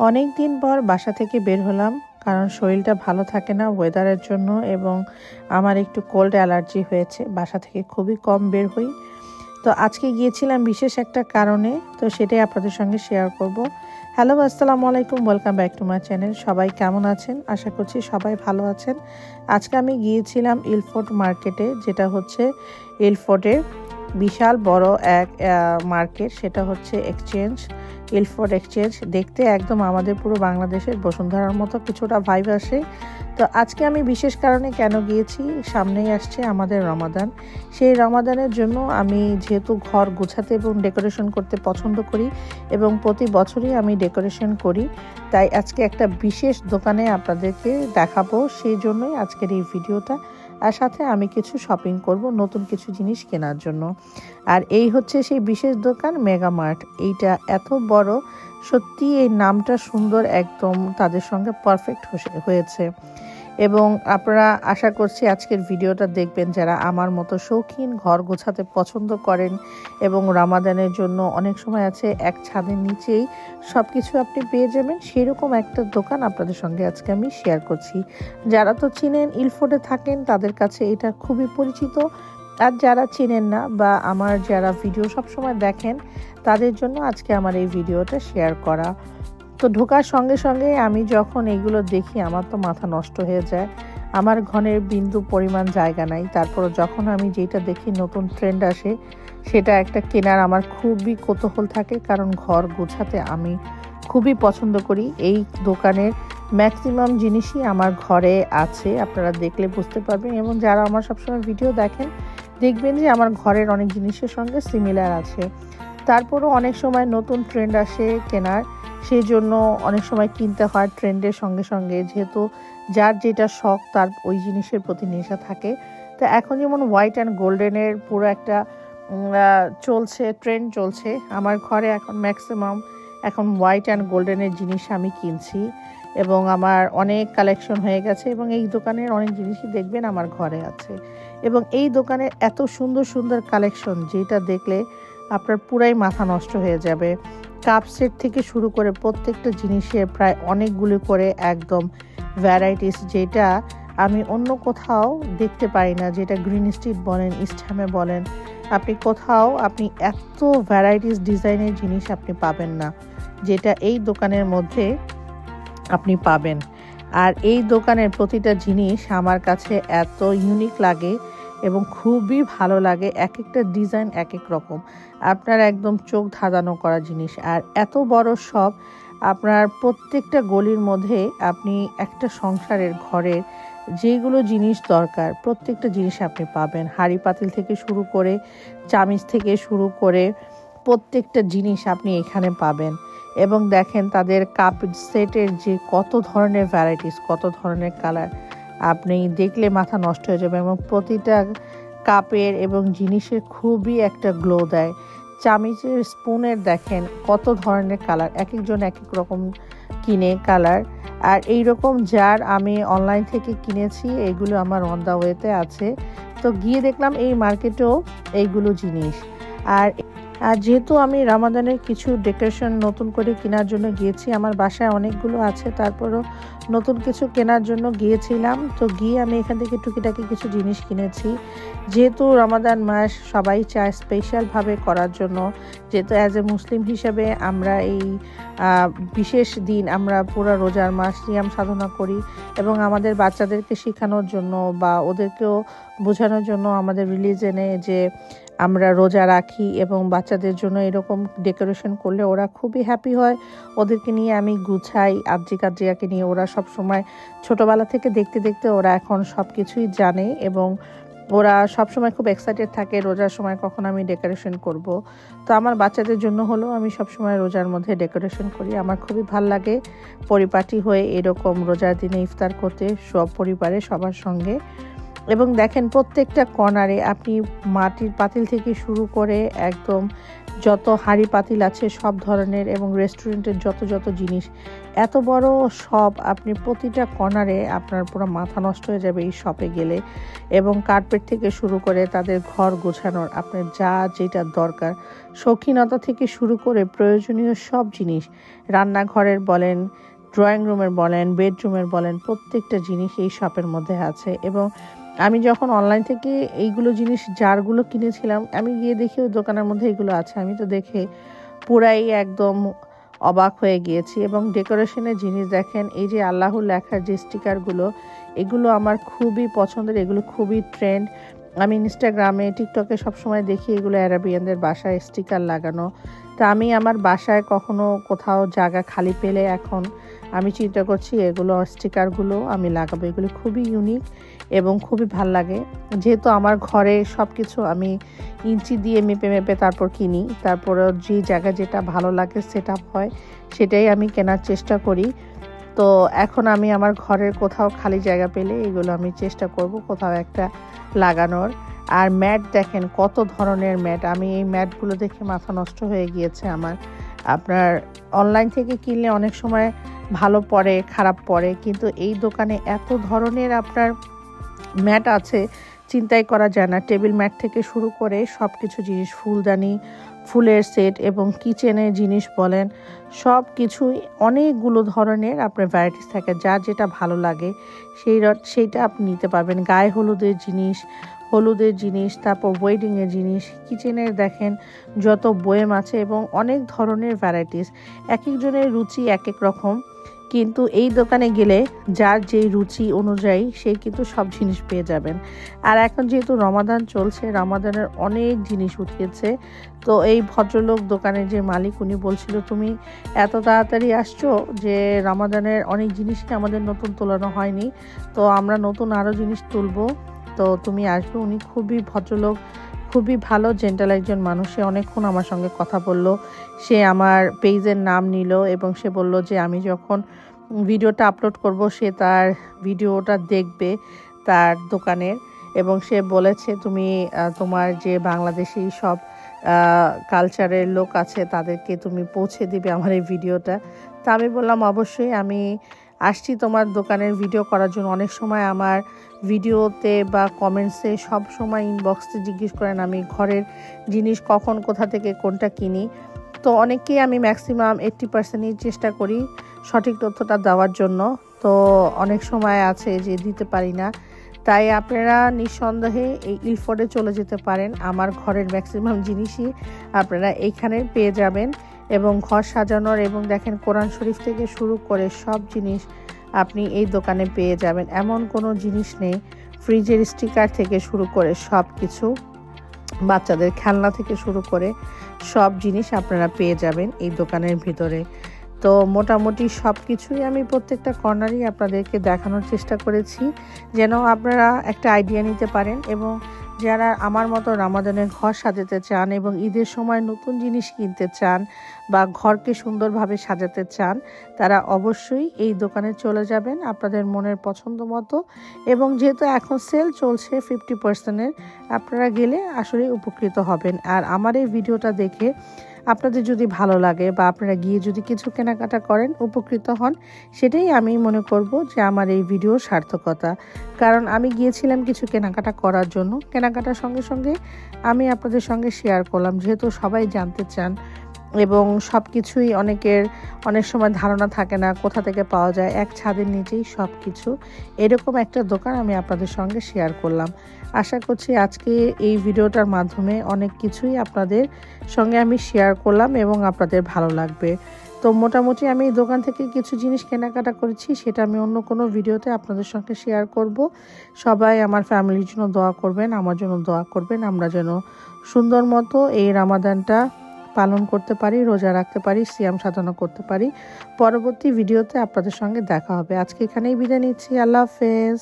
অনেক দিন পর বাসা থেকে বের হলাম, কারণ শরীরটা ভালো থাকে না ওয়েদারের জন্য এবং আমার একটু কোল্ড অ্যালার্জি হয়েছে। বাসা থেকে খুবই কম বের হই। তো আজকে গিয়েছিলাম বিশেষ একটা কারণে, তো সেটাই আপনাদের সঙ্গে শেয়ার করব। হ্যালো, আসসালামু আলাইকুম, welcome back to my channel. সবাই কেমন আছেন? আশা করছি সবাই ভালো আছেন। আজকে আমি গিয়েছিলাম ইলফোর্ট মার্কেটে, যেটা হচ্ছে ইলফোর্টের বিশাল বড় এক মার্কেট। সেটা হচ্ছে এক্সচেঞ্জ, ইলফোর্ট এক্সচেঞ্জ। দেখতে একদম আমাদের পুরো বাংলাদেশের বসুন্ধরার মতো কিছুটা ভাইব আসে। তো আজকে আমি বিশেষ কারণে কেন গিয়েছি, সামনেই আসছে আমাদের রমাদান। সেই রমাদানের জন্য আমি যেহেতু ঘর গোছাতে এবং ডেকোরেশন করতে পছন্দ করি এবং প্রতি বছরই আমি ডেকোরেশন করি, তাই আজকে একটা বিশেষ দোকানে আপনাদেরকে দেখাবো। সেই জন্যই আজকের এই ভিডিওটা। আর সাথে আমি কিছু শপিং করব, নতুন কিছু জিনিস কেনার জন্য। আর এই হচ্ছে সেই বিশেষ দোকান, মেগা মার্ট। এইটা এত বড়, সত্যি এই নামটা সুন্দর, একদম তাদের সঙ্গে পারফেক্ট হয়েছে। এবং আপনারা আশা করছি আজকের ভিডিওটা দেখবেন যারা আমার মতো শৌখিন, ঘর গোছাতে পছন্দ করেন এবং রমাদানের জন্য অনেক সময় আছে এক ছাদের নিচেই সব কিছু আপনি পেয়ে যাবেন, সেরকম একটা দোকান আপনাদের সঙ্গে আজকে আমি শেয়ার করছি। যারা তো চিনেন, ইলফোর্টে থাকেন, তাদের কাছে এটা খুবই পরিচিত। আর যারা চিনেন না বা আমার যারা ভিডিও সবসময় দেখেন, তাদের জন্য আজকে আমার এই ভিডিওটা শেয়ার করা। তো ঢোকার সঙ্গে সঙ্গে আমি যখন এইগুলো দেখি, আমার তো মাথা নষ্ট হয়ে যায়। আমার ঘরের বিন্দু পরিমাণ জায়গা নাই, তারপর যখন আমি যেটা দেখি নতুন ট্রেন্ড আসে, সেটা একটা কেনার আমার খুবই কৌতূহল থাকে, কারণ ঘর গোছাতে আমি খুবই পছন্দ করি। এই দোকানের ম্যাক্সিমাম জিনিসই আমার ঘরে আছে, আপনারা দেখলে বুঝতে পারবেন। এবং যারা আমার সবসময় ভিডিও দেখেন, দেখবেন যে আমার ঘরের অনেক জিনিসের সঙ্গে সিমিলার আছে। তারপরও অনেক সময় নতুন ট্রেন্ড আসে কেনার, সেই জন্য অনেক সময় কিনতে হয় ট্রেন্ডের সঙ্গে সঙ্গে, যেহেতু যার যেটা শখ তার ওই জিনিসের প্রতি নেশা থাকে। তো এখন যেমন হোয়াইট অ্যান্ড গোল্ডেনের পুরো একটা ট্রেন্ড চলছে। আমার ঘরে এখন ম্যাক্সিমাম এখন হোয়াইট অ্যান্ড গোল্ডেনের জিনিস আমি কিনছি এবং আমার অনেক কালেকশন হয়ে গেছে। এবং এই দোকানের অনেক জিনিসই দেখবেন আমার ঘরে আছে। এবং এই দোকানের এত সুন্দর সুন্দর কালেকশন, যেটা দেখলে আপনার পুরাই মাথা নষ্ট হয়ে যাবে। কাপ সেট থেকে শুরু করে প্রত্যেকটা জিনিসের প্রায় অনেকগুলো করে একদম ভ্যারাইটিস, যেটা আমি অন্য কোথাও দেখতে পাই না। যেটা গ্রিন স্ট্রিট বলেন, ইস্টহ্যামে বলেন, আপনি এত ভ্যারাইটিস ডিজাইনের জিনিস আপনি পাবেন না, যেটা এই দোকানের মধ্যে আপনি পাবেন। আর এই দোকানের প্রতিটা জিনিস আমার কাছে এত ইউনিক লাগে এবং খুবই ভালো লাগে। এক একটা ডিজাইন এক এক রকম, আপনার একদম চোখ ধাঁধানো করা জিনিস। আর এত বড় শপ, আপনার প্রত্যেকটা গলির মধ্যে আপনি একটা সংসারের ঘরের যেগুলো জিনিস দরকার প্রত্যেকটা জিনিস আপনি পাবেন। হাঁড়ি পাতিল থেকে শুরু করে, চামিচ থেকে শুরু করে প্রত্যেকটা জিনিস আপনি এখানে পাবেন। এবং দেখেন তাদের কাপ সেটের যে কত ধরনের ভ্যারাইটিস, কত ধরনের কালার, আপনি দেখলে মাথা নষ্ট হয়ে যাবে। এবং প্রতিটা কাপের এবং জিনিসের খুবই একটা গ্লো দেয়। চামিচের, স্পুনের দেখেন কত ধরনের কালার, এক একজন এক এক রকম কিনে কালার। আর এইরকম জার আমি অনলাইন থেকে কিনেছি, এগুলো আমার অন দ্য ওয়েতে আছে। তো গিয়ে দেখলাম এই মার্কেটেও এইগুলো জিনিস। আর যেহেতু আমি রমাদানের কিছু ডেকোরেশন নতুন করে কেনার জন্য গিয়েছি, আমার বাসায় অনেকগুলো আছে, তারপরও নতুন কিছু কেনার জন্য গিয়েছিলাম। তো গিয়ে আমি এখান থেকে টুকিটাকি কিছু জিনিস কিনেছি। যেহেতু রমাদান মাস সবাই চায় স্পেশালভাবে করার জন্য, যেহেতু অ্যাজ এ মুসলিম হিসেবে আমরা এই বিশেষ দিন আমরা পুরো রোজার মাস সিয়াম সাধনা করি এবং আমাদের বাচ্চাদেরকে শেখানোর জন্য বা ওদেরকেও বোঝানোর জন্য আমাদের রিলিজনে যে আমরা রোজা রাখি এবং বাচ্চাদের জন্য এরকম ডেকোরেশন করলে ওরা খুবই হ্যাপি হয়। ওদেরকে নিয়ে আমি গুছাই, আদ্রিকাকে নিয়ে। ওরা সব সময় ছোটোবেলা থেকে দেখতে দেখতে ওরা এখন সব কিছুই জানে এবং ওরা সবসময় খুব এক্সাইটেড থাকে রোজার সময় কখন আমি ডেকোরেশন করব। তো আমার বাচ্চাদের জন্য হলেও আমি সবসময় রোজার মধ্যে ডেকোরেশন করি। আমার খুবই ভাল লাগে পরিপাটি হয়ে এরকম রোজার দিনে ইফতার করতে সব পরিবারে সবার সঙ্গে। এবং দেখেন প্রত্যেকটা কর্নারে আপনি মাটির পাতিল থেকে শুরু করে একদম যত হাঁড়ি পাতিল আছে সব ধরনের, এবং রেস্টুরেন্টের যত জিনিস, এত বড় শপ, আপনি প্রতিটা কর্নারে আপনার পুরো মাথা নষ্ট হয়ে যাবে এই শপে গেলে। এবং কার্পেট থেকে শুরু করে তাদের ঘর গোছানোর আপনার যা যেটা দরকার, শৌখিনতা থেকে শুরু করে প্রয়োজনীয় সব জিনিস, রান্নাঘরের বলেন, ড্রয়িং রুমের বলেন, বেডরুমের বলেন, প্রত্যেকটা জিনিস এই শপের মধ্যে আছে। এবং আমি যখন অনলাইন থেকে এইগুলো জিনিস জারগুলো কিনেছিলাম, আমি গিয়ে দেখি ওই দোকানের মধ্যে এগুলো আছে। আমি তো দেখে পুরাই একদম অবাক হয়ে গিয়েছি। এবং ডেকোরেশনের জিনিস দেখেন, এই যে আল্লাহর লেখার যে স্টিকারগুলো, এগুলো আমার খুবই পছন্দের, এগুলো খুবই ট্রেন্ড। আমি ইনস্টাগ্রামে, টিকটকে সবসময় দেখি এগুলো অ্যারাবিয়ানদের বাসায় স্টিকার লাগানো। তা আমি আমার বাসায় কখনো কোথাও জায়গা খালি পেলে এখন আমি চিন্তা করছি এগুলো স্টিকারগুলো আমি লাগাবো। এগুলো খুবই ইউনিক এবং খুবই ভাল লাগে। যেহেতু আমার ঘরে সব কিছু আমি ইঞ্চি দিয়ে মেপে তারপর কিনি, তারপরে যে জায়গা যেটা ভালো লাগে সেট আপ হয় সেটাই আমি কেনার চেষ্টা করি। তো এখন আমি আমার ঘরের কোথাও খালি জায়গা পেলে এগুলো আমি চেষ্টা করব কোথাও একটা লাগানোর। আর ম্যাট দেখেন কত ধরনের ম্যাট, আমি এই ম্যাটগুলো দেখে মাথা নষ্ট হয়ে গিয়েছে আমার। আপনার অনলাইন থেকে কিনলে অনেক সময় ভালো পড়ে, খারাপ পড়ে, কিন্তু এই দোকানে এত ধরনের আপনার ম্যাট আছে চিন্তাই করা যায় না। টেবিল ম্যাট থেকে শুরু করে সব কিছু জিনিস, ফুলদানি, ফুলের সেট এবং কিচেনের জিনিস বলেন, সব কিছুই অনেকগুলো ধরনের আপনার ভ্যারাইটিস থাকে। যার যেটা ভালো লাগে সেইটা আপনি নিতে পারবেন। গায়ে হলুদের জিনিস, তারপর ওয়েডিংয়ের জিনিস, কিচেনের দেখেন যত বয়েম আছে এবং অনেক ধরনের ভ্যারাইটিস। এক একজনের রুচি এক এক রকম, কিন্তু এই দোকানে গেলে যার যেই রুচি অনুযায়ী সে কিন্তু সব জিনিস পেয়ে যাবেন। আর এখন যেহেতু রমাদান চলছে, রমাদানের অনেক জিনিস উঠিয়েছে। তো এই ভদ্রলোক দোকানের যে মালিক, উনি বলছিল তুমি এত তাড়াতাড়ি আসছো যে রমাদানের অনেক জিনিসই আমাদের নতুন তোলানো হয়নি, তো আমরা নতুন আরও জিনিস তুলবো, তো তুমি আসবে। উনি খুবই ভদ্রলোক, খুবই ভালো জেন্টাল একজন মানুষ। সে অনেকক্ষণ আমার সঙ্গে কথা বলল, সে আমার পেজের নাম নিল এবং সে বলল যে আমি যখন ভিডিওটা আপলোড করব সে তার ভিডিওটা দেখবে তার দোকানের, এবং সে বলেছে তুমি তোমার যে বাংলাদেশি সব কালচারের লোক আছে তাদেরকে তুমি পৌঁছে দিবে আমার এই ভিডিওটা। তা আমি বললাম অবশ্যই, আমি আসছি তোমার দোকানের ভিডিও করার জন্য। অনেক সময় আমার ভিডিওতে বা কমেন্টসে সব সময় ইনবক্সে জিজ্ঞেস করেন আমি ঘরের জিনিস কখন কোথা থেকে কোনটা কিনি। তো অনেককেই আমি ম্যাক্সিমাম 80%ই চেষ্টা করি সঠিক তথ্যটা দেওয়ার জন্য। তো অনেক সময় আছে যে দিতে পারি না, তাই আপনারা নিঃসন্দেহে এই ইলফোর্ডে চলে যেতে পারেন। আমার ঘরের ম্যাক্সিমাম জিনিসই আপনারা এইখানে পেয়ে যাবেন। এবং ঘর সাজানোর, এবং দেখেন কোরআন শরীফ থেকে শুরু করে সব জিনিস আপনি এই দোকানে পেয়ে যাবেন। এমন কোনো জিনিস নেই, ফ্রিজের স্টিকার থেকে শুরু করে সব কিছু, বাচ্চাদের খেলনা থেকে শুরু করে সব জিনিস আপনারা পেয়ে যাবেন এই দোকানের ভিতরে। তো মোটামুটি সব কিছুই আমি প্রত্যেকটা কর্নারই আপনাদেরকে দেখানোর চেষ্টা করেছি, যেন আপনারা একটা আইডিয়া নিতে পারেন। এবং যারা আমার মতো রমাদানের ঘর সাজাতে চান এবং ঈদের সময় নতুন জিনিস কিনতে চান বা ঘরকে সুন্দরভাবে সাজাতে চান, তারা অবশ্যই এই দোকানে চলে যাবেন আপনাদের মনের পছন্দ মতো। এবং যেহেতু এখন সেল চলছে 50%-এর, আপনারা গেলে আসলে উপকৃত হবেন। আর আমার এই ভিডিওটা দেখে আপনাদের যদি ভালো লাগে বা আপনারা গিয়ে যদি কিছু কেনাকাটা করেন, উপকৃত হন, সেটাই আমি মনে করব যে আমার এই ভিডিওর সার্থকতা। কারণ আমি গিয়েছিলাম কিছু কেনাকাটা করার জন্য, কেনাকাটার সঙ্গে সঙ্গে আমি আপনাদের সঙ্গে শেয়ার করলাম, যেহেতু সবাই জানতে চান এবং সব কিছুই অনেক সময় ধারণা থাকে না কোথা থেকে পাওয়া যায়। এক ছাদের নিচেই সব কিছু, এরকম একটা দোকান আমি আপনাদের সঙ্গে শেয়ার করলাম। আশা করছি আজকে এই ভিডিওটার মাধ্যমে অনেক কিছুই আপনাদের সঙ্গে আমি শেয়ার করলাম এবং আপনাদের ভালো লাগবে। তো মোটামুটি আমি এই দোকান থেকে কিছু জিনিস কেনাকাটা করেছি, সেটা আমি অন্য কোনো ভিডিওতে আপনাদের সঙ্গে শেয়ার করব। সবাই আমার ফ্যামিলির জন্য দোয়া করবেন, আমার জন্য দোয়া করবেন, আমরা যেন সুন্দর মতো এই রমাদানটা পালন করতে পারি, রোজা রাখতে পারি, সিয়াম সাধনা করতে পারি। পরবর্তী ভিডিওতে আপনাদের সঙ্গে দেখা হবে। আজকে এখানেই বিদায় নিচ্ছি। আল্লাহ হাফেজ।